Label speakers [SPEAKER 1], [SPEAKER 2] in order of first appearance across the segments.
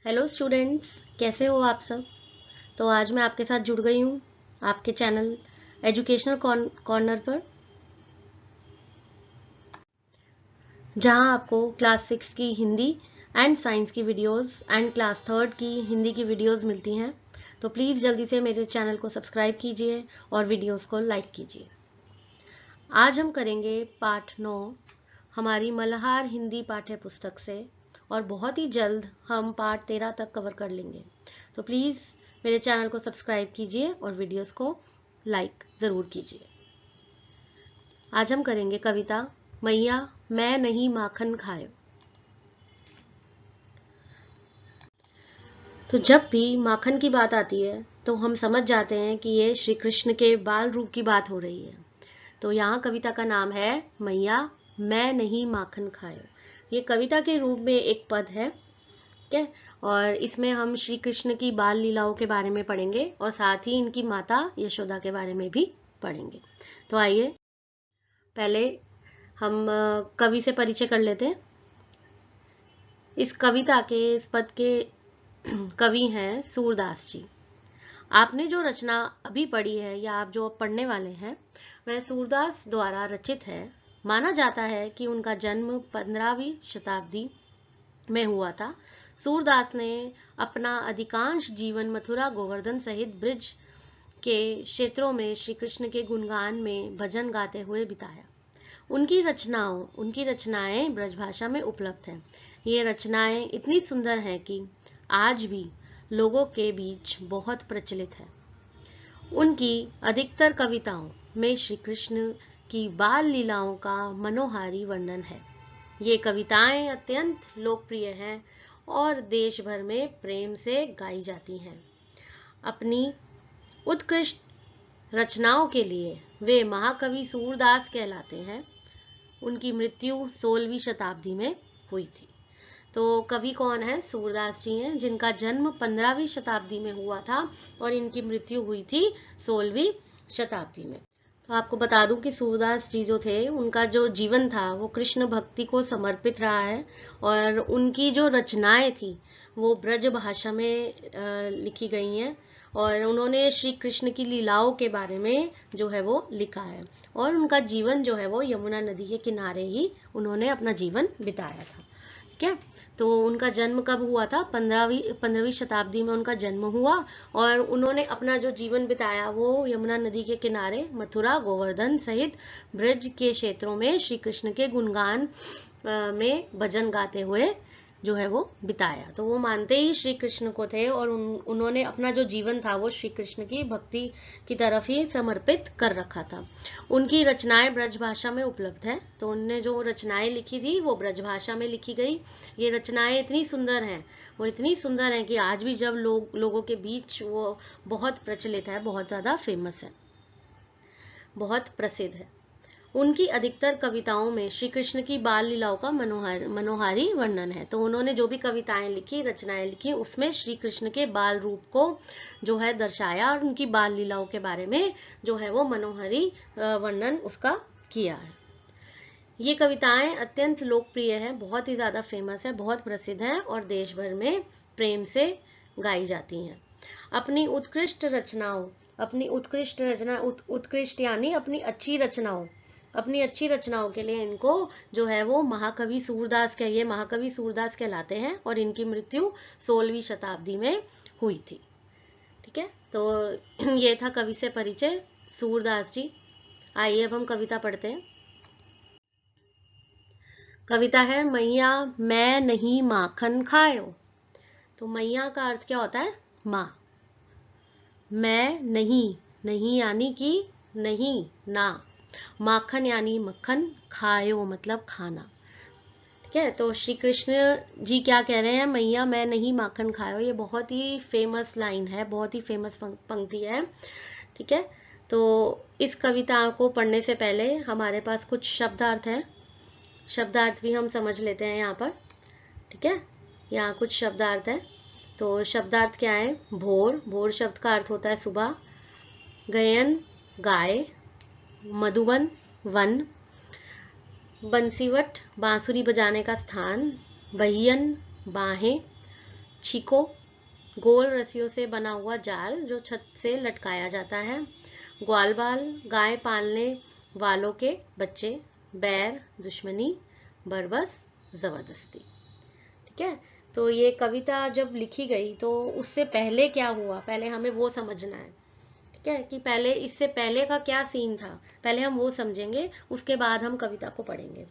[SPEAKER 1] Hello students, कैसे हो आप सब। तो आज मैं आपके साथ जुड़ गई हूँ आपके चैनल एजुकेशनल कॉर्नर पर, जहाँ आपको क्लास 6 की हिंदी एंड साइंस की वीडियोस एंड क्लास 3 की हिंदी की वीडियोस मिलती हैं। तो प्लीज़ जल्दी से मेरे चैनल को सब्सक्राइब कीजिए और वीडियोस को लाइक कीजिए। आज हम करेंगे पाठ 9 हमारी मल्हार हिंदी पाठ्य पुस्तक से, और बहुत ही जल्द हम पाठ 13 तक कवर कर लेंगे। तो प्लीज़ मेरे चैनल को सब्सक्राइब कीजिए और वीडियोस को लाइक ज़रूर कीजिए। आज हम करेंगे कविता मैया मैं नहीं माखन खायो। तो जब भी माखन की बात आती है तो हम समझ जाते हैं कि ये श्री कृष्ण के बाल रूप की बात हो रही है। तो यहाँ कविता का नाम है मैया मैं नहीं माखन खायो। ये कविता के रूप में एक पद है, ठीक है। और इसमें हम श्री कृष्ण की बाल लीलाओं के बारे में पढ़ेंगे और साथ ही इनकी माता यशोदा के बारे में भी पढ़ेंगे। तो आइए पहले हम कवि से परिचय कर लेते हैं। इस कविता के इस पद के कवि हैं सूरदास जी। आपने जो रचना अभी पढ़ी है या आप जो पढ़ने वाले हैं वह सूरदास द्वारा रचित है। माना जाता है कि उनका जन्म 15वीं शताब्दी में हुआ था। सूरदास ने अपना अधिकांश जीवन मथुरा गोवर्धन सहित ब्रज के क्षेत्रों में श्री कृष्ण के गुणगान में भजन गाते हुए बिताया। उनकी रचनाएं ब्रजभाषा में उपलब्ध हैं। ये रचनाएं इतनी सुंदर हैं कि आज भी लोगों के बीच बहुत प्रचलित है। उनकी अधिकतर कविताओं में श्री कृष्ण की बाल लीलाओं का मनोहारी वर्णन है। ये कविताएं अत्यंत लोकप्रिय हैं और देश भर में प्रेम से गाई जाती हैं। अपनी उत्कृष्ट रचनाओं के लिए वे महाकवि सूरदास कहलाते हैं। उनकी मृत्यु 16वीं शताब्दी में हुई थी। तो कवि कौन है? सूरदास जी हैं, जिनका जन्म 15वीं शताब्दी में हुआ था और इनकी मृत्यु हुई थी 16वीं शताब्दी में। तो आपको बता दूं कि सूरदास जी जो थे उनका जो जीवन था वो कृष्ण भक्ति को समर्पित रहा है, और उनकी जो रचनाएं थी वो ब्रज भाषा में लिखी गई हैं, और उन्होंने श्री कृष्ण की लीलाओं के बारे में जो है वो लिखा है। और उनका जीवन जो है वो यमुना नदी के किनारे ही उन्होंने अपना जीवन बिताया था, ठीक है। तो उनका जन्म कब हुआ था? 15वीं शताब्दी में उनका जन्म हुआ, और उन्होंने अपना जो जीवन बिताया वो यमुना नदी के किनारे मथुरा गोवर्धन सहित ब्रज के क्षेत्रों में श्री कृष्ण के गुणगान में भजन गाते हुए जो है वो बिताया। तो वो मानते ही श्री कृष्ण को थे, और उन्होंने अपना जो जीवन था वो श्री कृष्ण की भक्ति की तरफ ही समर्पित कर रखा था। उनकी रचनाएं ब्रज भाषा में उपलब्ध है। तो उनने जो रचनाएं लिखी थी वो ब्रज भाषा में लिखी गई। ये रचनाएं इतनी सुंदर हैं, वो इतनी सुंदर हैं कि आज भी जब लोगों के बीच वो बहुत प्रचलित है, बहुत ज्यादा फेमस है, बहुत प्रसिद्ध है। उनकी अधिकतर कविताओं में श्री कृष्ण की बाल लीलाओं का मनोहारी वर्णन है। तो उन्होंने जो भी कविताएं लिखी, रचनाएं लिखी, उसमें श्री कृष्ण के बाल रूप को जो है दर्शाया और उनकी बाल लीलाओं के बारे में जो है वो मनोहारी वर्णन उसका किया है। ये कविताएं अत्यंत लोकप्रिय है, बहुत ही ज्यादा फेमस है, बहुत प्रसिद्ध है और देश भर में प्रेम से गाई जाती हैं। अपनी उत्कृष्ट रचनाओं अपनी उत्कृष्ट रचना उत्कृष्ट यानी अपनी अच्छी रचनाओं के लिए इनको जो है वो महाकवि सूरदास कहलाते हैं, और इनकी मृत्यु 16वीं शताब्दी में हुई थी, ठीक है। तो ये था कवि से परिचय, सूरदास जी। आइए अब हम कविता पढ़ते हैं। कविता है मैया मैं नहीं माखन खायो। तो मैया का अर्थ क्या होता है? माँ। मैं नहीं, नहीं यानी कि नहीं, ना। माखन यानी मक्खन, खायो मतलब खाना, ठीक है। तो श्री कृष्ण जी क्या कह रहे हैं? मैया मैं नहीं माखन खायो। ये बहुत ही फेमस लाइन है, बहुत ही फेमस पंक्ति है, ठीक है। तो इस कविता को पढ़ने से पहले हमारे पास कुछ शब्दार्थ है, शब्दार्थ भी हम समझ लेते हैं यहाँ पर, ठीक है। यहाँ कुछ शब्दार्थ है। तो शब्दार्थ क्या है? भोर, भोर शब्द का अर्थ होता है सुबह। गयन गाय, मधुवन वन, बंसीवट बांसुरी बजाने का स्थान, बहियन बाहें, छीको, गोल रस्सियों से बना हुआ जाल जो छत से लटकाया जाता है। ग्वाल बाल, गाय पालने वालों के बच्चे। बैर, दुश्मनी। बरबस, जबरदस्ती। ठीक है, तो ये कविता जब लिखी गई तो उससे पहले क्या हुआ, पहले हमें वो समझना है। ठीक है, कि पहले इससे पहले का क्या सीन था, पहले हम वो समझेंगे, उसके बाद हम कविता को पढ़ेंगे।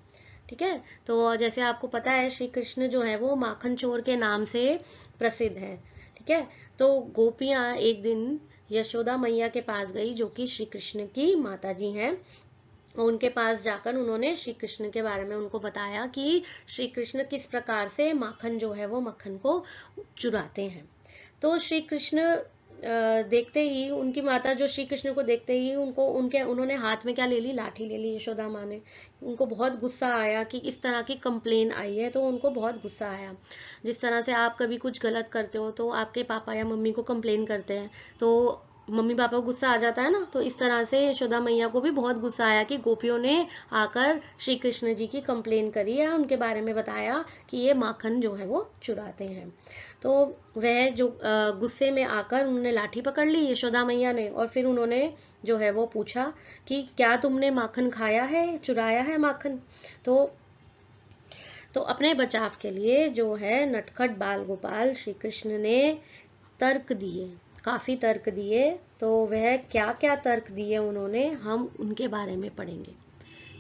[SPEAKER 1] ठीक है, तो जैसे आपको पता है श्री कृष्ण जो है वो माखन चोर के नाम से प्रसिद्ध है। ठीक है, तो गोपियां एक दिन यशोदा मैया के पास गई, जो कि श्री कृष्ण की माता जी हैं। उनके पास जाकर उन्होंने श्री कृष्ण के बारे में उनको बताया कि श्री कृष्ण किस प्रकार से माखन जो है वो मक्खन को चुराते हैं। तो श्री कृष्ण देखते ही, उनकी माता जो श्री कृष्ण को देखते ही उन्होंने हाथ में क्या ले ली, लाठी ले ली यशोदा माँ ने। उनको बहुत गुस्सा आया कि इस तरह की कंप्लेन आई है, तो उनको बहुत गुस्सा आया। जिस तरह से आप कभी कुछ गलत करते हो तो आपके पापा या मम्मी को कंप्लेन करते हैं, तो मम्मी पापा को गुस्सा आ जाता है ना, तो इस तरह से यशोदा मैया को भी बहुत गुस्सा आया कि गोपियों ने आकर श्री कृष्ण जी की कंप्लेन करी है, उनके बारे में बताया कि ये माखन जो है वो चुराते हैं। तो वह जो गुस्से में आकर उन्होंने लाठी पकड़ ली यशोदा मैया ने, और फिर उन्होंने जो है वो पूछा कि क्या तुमने माखन खाया है, चुराया है माखन। तो अपने बचाव के लिए जो है नटखट बाल गोपाल श्री कृष्ण ने तर्क दिए, काफी तर्क दिए। तो वह क्या क्या तर्क दिए उन्होंने, हम उनके बारे में पढ़ेंगे।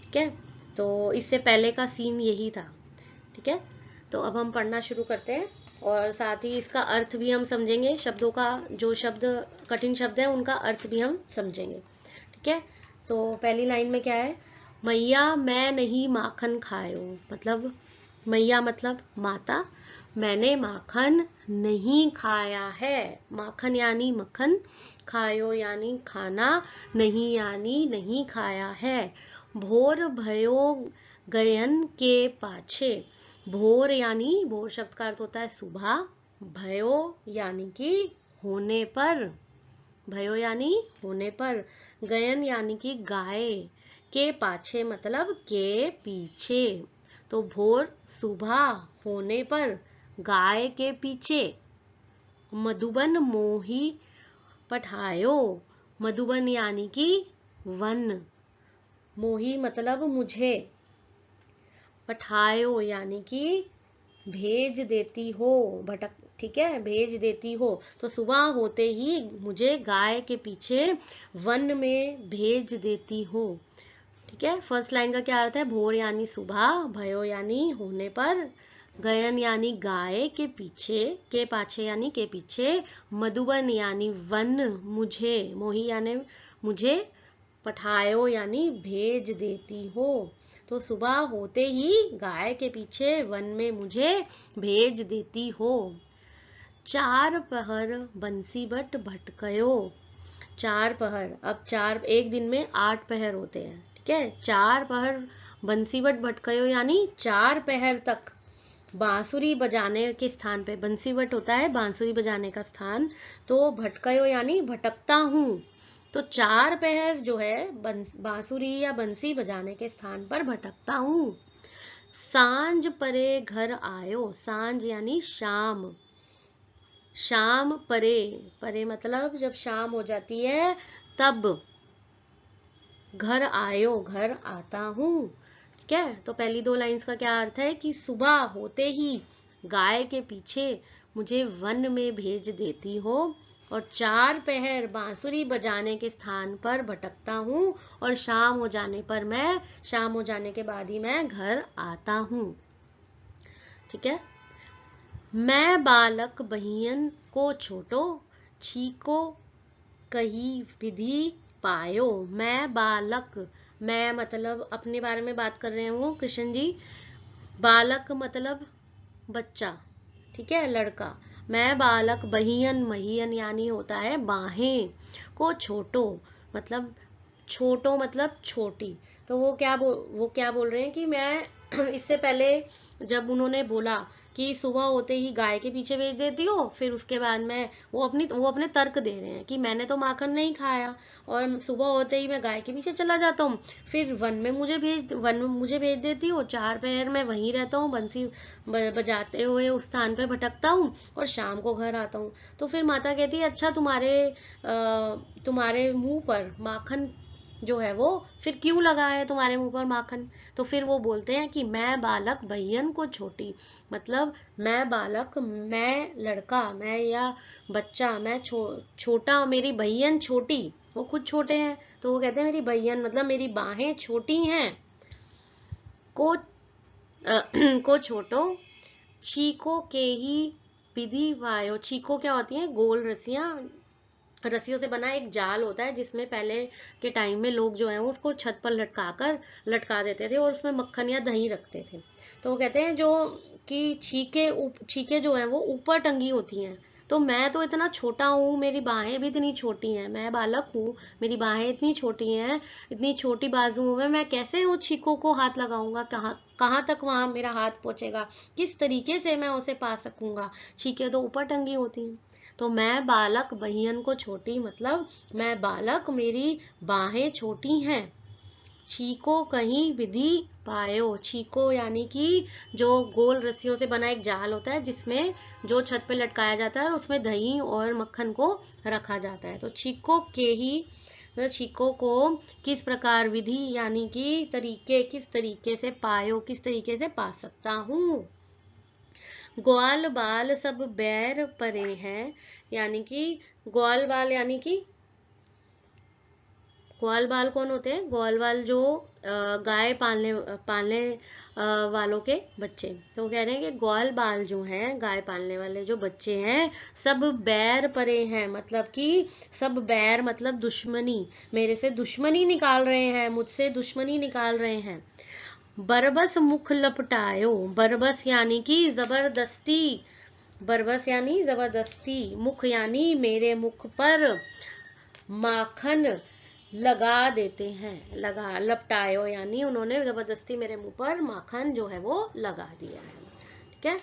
[SPEAKER 1] ठीक है, तो इससे पहले का सीन यही था। ठीक है, तो अब हम पढ़ना शुरू करते हैं, और साथ ही इसका अर्थ भी हम समझेंगे, शब्दों का, जो शब्द कठिन शब्द है उनका अर्थ भी हम समझेंगे। ठीक है, तो पहली लाइन में क्या है, मैया मैं नहीं माखन खायो, मतलब मैया मतलब माता, मैंने माखन नहीं खाया है। माखन यानी मक्खन, खायो यानी खाना, नहीं यानी नहीं खाया है। भोर भयो गयन के पाछे, भोर यानी, भोर शब्द का अर्थ होता है सुबह, भयो यानी कि होने पर, भयो यानी होने पर, गयन यानी कि गाय, के पाछे मतलब के पीछे। तो भोर सुबह होने पर, गाय के पीछे। मधुबन मोही पठायो, मधुबन यानी कि वन, मोही मतलब मुझे, पठायो यानी कि भेज देती हो, भटक, ठीक है, भेज देती हो। तो सुबह होते ही मुझे गाय के पीछे वन में भेज देती हो। ठीक है, फर्स्ट लाइन का क्या अर्थ है, भोर यानी सुबह, भयो यानी होने पर, गयन यानी गाय के पीछे, के पाछे यानी के पीछे, मधुबन यानी वन मुझे, मोही यानी मुझे, पठायो यानी भेज देती हो। तो सुबह होते ही गाय के पीछे वन में मुझे भेज देती हो। चार पहर बंसी बट भटकयो, चार पहर, अब चार, एक दिन में 8 पहर होते हैं। ठीक है, चार पहर बंसीवट भटकयो यानी 4 पहर तक बांसुरी बजाने के स्थान पे, बंसीवट होता है बांसुरी बजाने का स्थान, तो भटकयो यानी भटकता हूँ। तो 4 पहर जो है बांसुरी या बंसी बजाने के स्थान पर भटकता हूँ। सांझ परे घर आयो, सांझ यानी शाम, शाम परे, परे मतलब जब शाम हो जाती है तब, घर आयो घर आता हूँ। ठीक है, तो पहली 2 लाइंस का क्या अर्थ है कि सुबह होते ही गाय के पीछे मुझे वन में भेज देती हो, और 4 पहर बांसुरी बजाने के स्थान पर भटकता हूँ, और शाम हो जाने पर मैं, शाम हो जाने के बाद ही मैं घर आता हूँ। ठीक है, मैं बालक बहियन को छोटो, छीको कही विधि पायो। मैं बालक, मैं मतलब अपने बारे में बात कर रहे हो कृष्ण जी, बालक मतलब बच्चा, ठीक है, लड़का। मैं बालक बहियन, महियन यानी होता है बाहें, को छोटो मतलब, छोटो मतलब छोटी। तो वो क्या बोल रहे हैं कि मैं इससे पहले जब उन्होंने बोला कि सुबह होते ही गाय के पीछे भेज देती हो, फिर उसके बाद में वो अपने तर्क दे रहे हैं कि मैंने तो माखन नहीं खाया और सुबह होते ही मैं गाय के पीछे चला जाता हूँ, फिर वन में मुझे भेज देती हो, 4 पहर मैं वहीं रहता हूँ, बंसी बजाते हुए उस स्थान पर भटकता हूँ और शाम को घर आता हूँ। तो फिर माता कहती है अच्छा तुम्हारे मुंह पर माखन जो है वो फिर क्यों लगा है, तुम्हारे मुंह पर माखन? तो फिर वो बोलते हैं कि मैं बालक बहियन को छोटी, मतलब मैं बालक, मैं लड़का, मैं या बच्चा, मैं छोटा, मेरी बहियन छोटी, वो खुद छोटे हैं, तो वो कहते हैं मेरी बहियन मतलब मेरी बाहें छोटी हैं, को को छोटो, छीको के ही विधि वायो। छीको क्या होती है? गोल रस्सियां, रस्सियों से बना एक जाल होता है जिसमें पहले के टाइम में लोग जो है वो उसको छत पर लटका देते थे और उसमें मक्खन या दही रखते थे। तो वो कहते हैं जो कि छीके जो है वो ऊपर टंगी होती हैं, तो मैं तो इतना छोटा हूँ, मेरी बाहें भी इतनी छोटी हैं, मैं बालक हूँ, मेरी बाहें इतनी छोटी हैं, इतनी छोटी बाजुओं में मैं कैसे उन छीकों को हाथ लगाऊंगा, कहाँ कहाँ तक वहां मेरा हाथ पहुंचेगा, किस तरीके से मैं उसे पा सकूंगा, छीके तो ऊपर टंगी होती हैं। तो मैं बालक बहियन को छोटी, मतलब मैं बालक, मेरी बाहें छोटी हैं, छीको कहीं विधि पायो। छीको यानी कि जो गोल रस्सियों से बना एक जाल होता है जिसमें जो छत पे लटकाया जाता है और उसमें दही और मक्खन को रखा जाता है। तो छीको के ही, छीको को किस प्रकार, विधि यानी कि तरीके, किस तरीके से पायो, किस तरीके से पा सकता हूँ। ग्वाल बाल सब बैर परे हैं, यानी कि ग्वाल बाल यानी कि ग्वाल बाल कौन होते हैं? ग्वाल बाल जो गाय पालने पालने वालों के बच्चे। तो वो कह रहे हैं कि ग्वाल बाल जो हैं, गाय पालने वाले जो बच्चे हैं, सब बैर परे हैं, मतलब कि सब बैर मतलब दुश्मनी, मेरे से दुश्मनी निकाल रहे हैं, मुझसे दुश्मनी निकाल रहे हैं। बरबस मुख लपटायो, बरबस यानी कि जबरदस्ती, बरबस यानी जबरदस्ती, मुख यानी मेरे मुख पर माखन लगा देते हैं, लगा, लपटायो यानी उन्होंने जबरदस्ती मेरे मुंह पर माखन जो है वो लगा दिया है। ठीक है,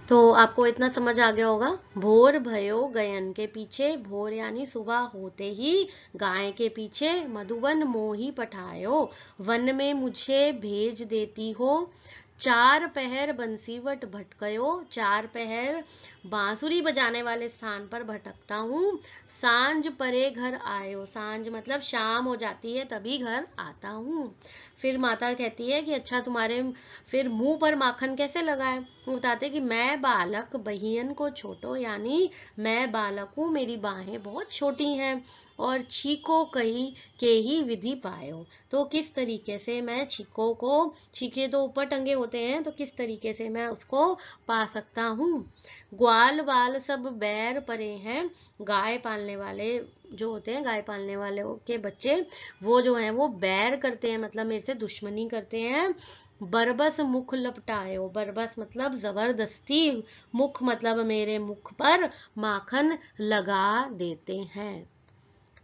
[SPEAKER 1] तो आपको इतना समझ आ गया होगा। भोर भयो गयन के पीछे, भोर यानी सुबह होते ही गाय के पीछे, मधुवन मोही पठायो, वन में मुझे भेज देती हो, 4 पहर बंसीवट भटकयो, 4 पहर बांसुरी बजाने वाले स्थान पर भटकता हूँ, सांझ परे घर आयो, सांझ मतलब शाम हो जाती है तभी घर आता हूँ। फिर माता कहती है कि अच्छा तुम्हारे फिर मुंह पर माखन कैसे लगा है? वो बताते कि मैं बालक बहियन को छोटो, यानी मैं बालक हूँ, मेरी बाहें बहुत छोटी हैं, और छीको कही के ही विधि पायो। तो किस तरीके से मैं छीको को, छीके तो ऊपर टंगे होते हैं, तो किस तरीके से मैं उसको पा सकता हूँ। ग्वाल वाल सब बैर परे हैं, गाय पालने वाले जो होते हैं, गाय पालने वाले के बच्चे, वो जो हैं वो बैर करते हैं, मतलब मेरे से दुश्मनी करते हैं। बरबस मुख लपटायो, बरबस मतलब जबरदस्ती, मुख मतलब मेरे मुख पर माखन लगा देते हैं।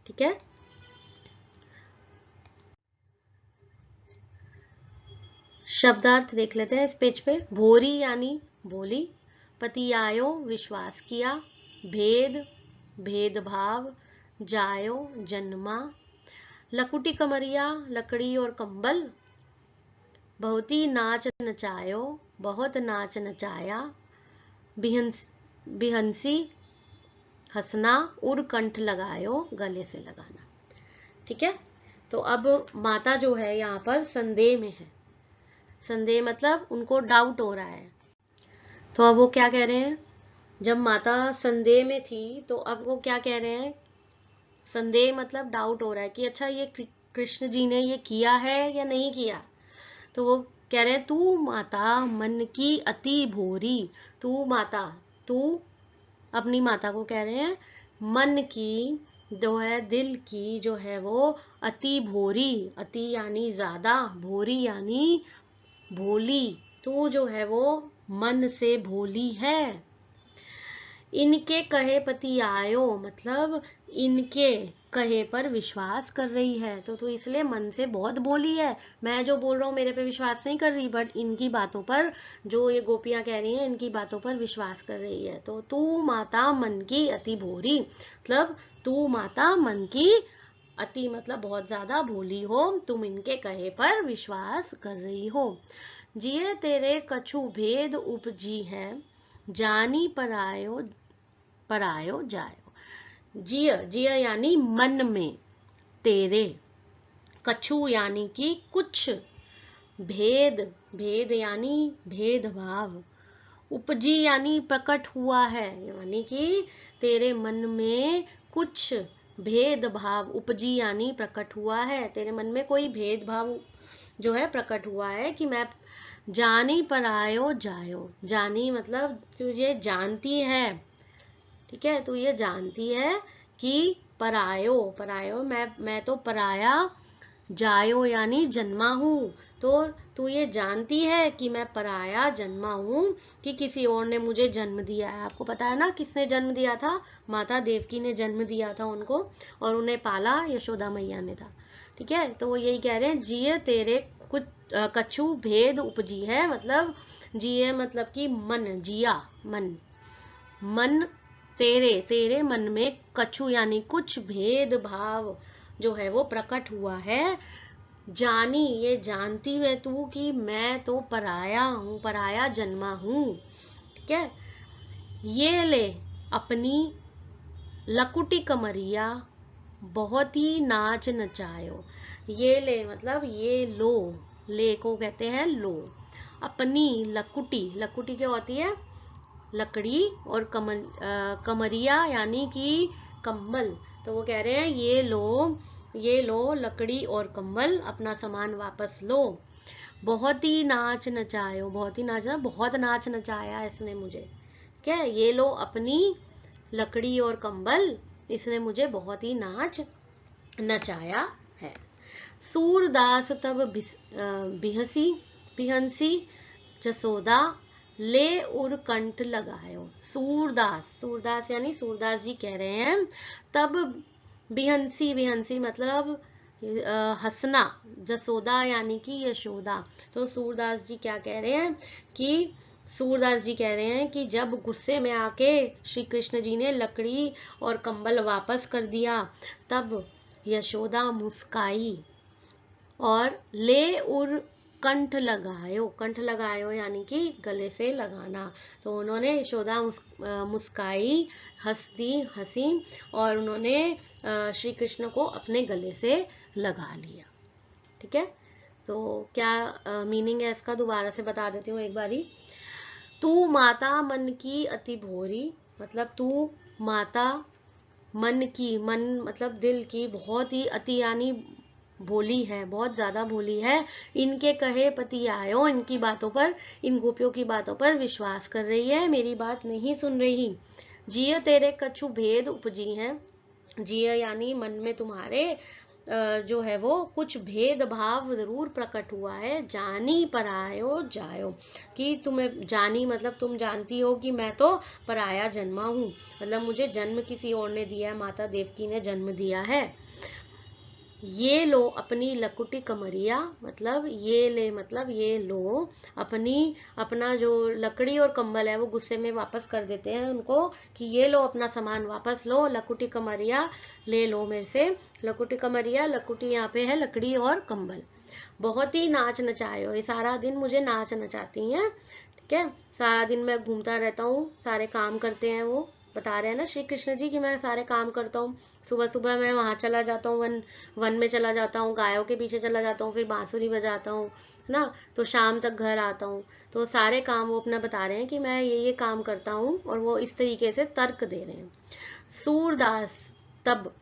[SPEAKER 1] ठीक है, शब्दार्थ देख लेते हैं इस पेज पे। भोरी यानी बोली, पतियायो विश्वास किया, भेद भेदभाव, जायो जन्मा, लकुटी कमरिया लकड़ी और कंबल, बहुती नाच नचायो, बहुत नाच नचाया, बिहंसी हंसना, उड़ कंठ लगायो, गले से लगाना। ठीक है, तो अब माता जो है यहाँ पर संदेह में है, संदेह मतलब उनको डाउट हो रहा है। तो अब वो क्या कह रहे हैं? जब माता संदेह में थी तो अब वो क्या कह रहे हैं? संदेह मतलब डाउट हो रहा है कि अच्छा ये कृष्ण जी ने ये किया है या नहीं किया। तो वो कह रहे हैं तू माता मन की अति भोरी, तू माता, तू अपनी माता को कह रहे हैं मन की जो है, दिल की जो है वो अति भोरी, अति यानी ज्यादा, भोरी यानी भोली, तू जो है वो मन से भोली है। इनके कहे पति आयो, मतलब इनके कहे पर विश्वास कर रही है। तो तू इसलिए मन से बहुत बोली है, मैं जो बोल रहा हूँ मेरे पे विश्वास नहीं कर रही, बट इनकी बातों पर, जो ये गोपियां कह रही हैं, इनकी बातों पर विश्वास कर रही है। तो तू माता मन की अति भोरी, मतलब तू माता मन की अति मतलब बहुत ज्यादा भोली हो, तुम इनके कहे पर विश्वास कर रही हो। जिये तेरे कछु भेद उपजी है, जानी परायो परायो जायो। जिय, जिय यानी मन में, तेरे, कछु यानी कि कुछ, भेद, भेद यानी भेदभाव, उपजी यानी प्रकट हुआ है, यानी कि तेरे मन में कुछ भेदभाव, उपजी यानी प्रकट हुआ है, तेरे मन में कोई भेदभाव जो है प्रकट हुआ है कि मैं जानी परायो जायो। जानी मतलब तुझे जानती है, ठीक है, तो ये जानती है कि परायो, परायो मैं तो पराया, जायो यानी जन्मा हूँ। तो तू ये जानती है कि मैं पराया जन्मा हूँ, कि किसी और ने मुझे जन्म दिया है। आपको पता है ना किसने जन्म दिया था? माता देवकी ने जन्म दिया था उनको, और उन्हें पाला यशोदा मैया ने था। ठीक है, तो वो यही कह रहे हैं, जिये तेरे कुछ कछु भेद उपजी है, मतलब जिये मतलब कि मन, जिया मन, मन तेरे, तेरे मन में कछु यानी कुछ भेद भाव जो है वो प्रकट हुआ है। जानी, ये जानती है तू कि मैं तो पराया हूँ, पराया जन्मा हूँ। ठीक है, ये ले अपनी लकुटी कमरिया, बहुत ही नाच नचायो। ये ले मतलब ये लो, ले को कहते हैं लो। अपनी लकुटी, लकुटी क्या होती है? लकड़ी, और कमरिया यानी कि कम्बल। तो वो कह रहे हैं ये लो, ये लो लकड़ी और कम्बल, अपना सामान वापस लो। बहुत ही नाच नचायो, बहुत ही नाचा, बहुत नाच नचाया इसने मुझे। क्या, ये लो अपनी लकड़ी और कंबल, इसने मुझे बहुत ही नाच नचाया है। सूरदास तब बिहसी बिहंसी जसोदा, ले उर कंठ लगायो। सूरदास, सूरदास यानी सूरदास जी कह रहे हैं, तब बिहंसी, बिहंसी मतलब हंसना, जसोदा यानी कि यशोदा। तो सूरदास जी क्या कह रहे हैं कि सूरदास जी कह रहे हैं कि जब गुस्से में आके श्री कृष्ण जी ने लकड़ी और कंबल वापस कर दिया, तब यशोदा मुस्काई और ले उर कंठ लगायो, कंठ लगायो यानी कि गले से लगाना। तो उन्होंने यशोदा मुस्काई, हंसी और उन्होंने श्री कृष्ण को अपने गले से लगा लिया। ठीक है, तो क्या मीनिंग है इसका, दोबारा से बता देती हूँ एक बारी। तू माता मन की अति भोरी, मतलब तू माता मन की, मन मतलब दिल की, बहुत ही अति यानी भोली है, बहुत ज्यादा भोली है। इनके कहे पति आयो, इनकी बातों पर, इन गोपियों की बातों पर विश्वास कर रही है, मेरी बात नहीं सुन रही। जिय तेरे कछु भेद उपजी है, जिय यानी मन में तुम्हारे जो है वो कुछ भेदभाव जरूर प्रकट हुआ है। जानी परायो जायो, कि तुम्हें जानी मतलब तुम जानती हो कि मैं तो पराया जन्मा हूँ, मतलब मुझे जन्म किसी और ने दिया है, माता देवकी ने जन्म दिया है। ये लो अपनी लकुटी कमरिया, मतलब ये ले मतलब ये लो अपनी, अपना जो लकड़ी और कंबल है वो गुस्से में वापस कर देते हैं उनको, कि ये लो अपना सामान वापस लो, लकुटी कमरिया ले लो मेरे से। लकुटी कमरिया, लकुटी यहाँ पे है लकड़ी और कंबल। बहुत ही नाच नचायो, ये सारा दिन मुझे नाच नचाती हैं। ठीक है, सारा दिन मैं घूमता रहता हूँ, सारे काम करते हैं, वो बता रहे हैं ना श्री कृष्ण जी कि मैं सारे काम करता हूँ। सुबह सुबह मैं वहां चला जाता हूँ, वन में चला जाता हूँ, गायों के पीछे चला जाता हूँ, फिर बांसुरी बजाता हूँ ना, तो शाम तक घर आता हूँ। तो सारे काम वो अपना बता रहे हैं कि मैं ये काम करता हूँ, और वो इस तरीके से तर्क दे रहे हैं। सूरदास तब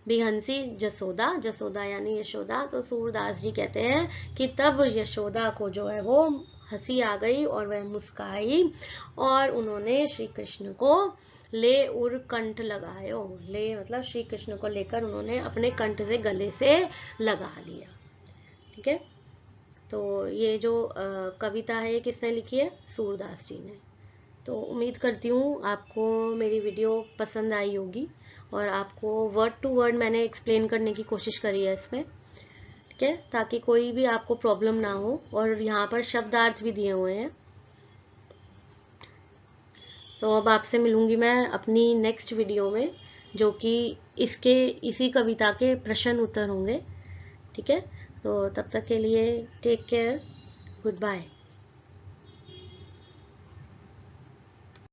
[SPEAKER 1] बिहंसी जसोदा, जसोदा यानी यशोदा। तो सूरदास जी कहते हैं कि तब यशोदा को जो है वो हंसी आ गई और वह मुस्काई, और उन्होंने श्री कृष्ण को ले उर कंठ लगायो, ले मतलब श्री कृष्ण को लेकर उन्होंने अपने कंठ से, गले से लगा लिया। ठीक है, तो ये जो कविता है किसने लिखी है? सूरदास जी ने। तो उम्मीद करती हूँ आपको मेरी वीडियो पसंद आई होगी, और आपको वर्ड टू वर्ड मैंने एक्सप्लेन करने की कोशिश करी है इसमें, ठीक है, ताकि कोई भी आपको प्रॉब्लम ना हो। और यहाँ पर शब्दार्थ भी दिए हुए हैं। तो अब आपसे मिलूंगी मैं अपनी नेक्स्ट वीडियो में, जो कि इसी कविता के प्रश्न उत्तर होंगे, ठीक है। तो तब तक के लिए टेक केयर, गुड बाय।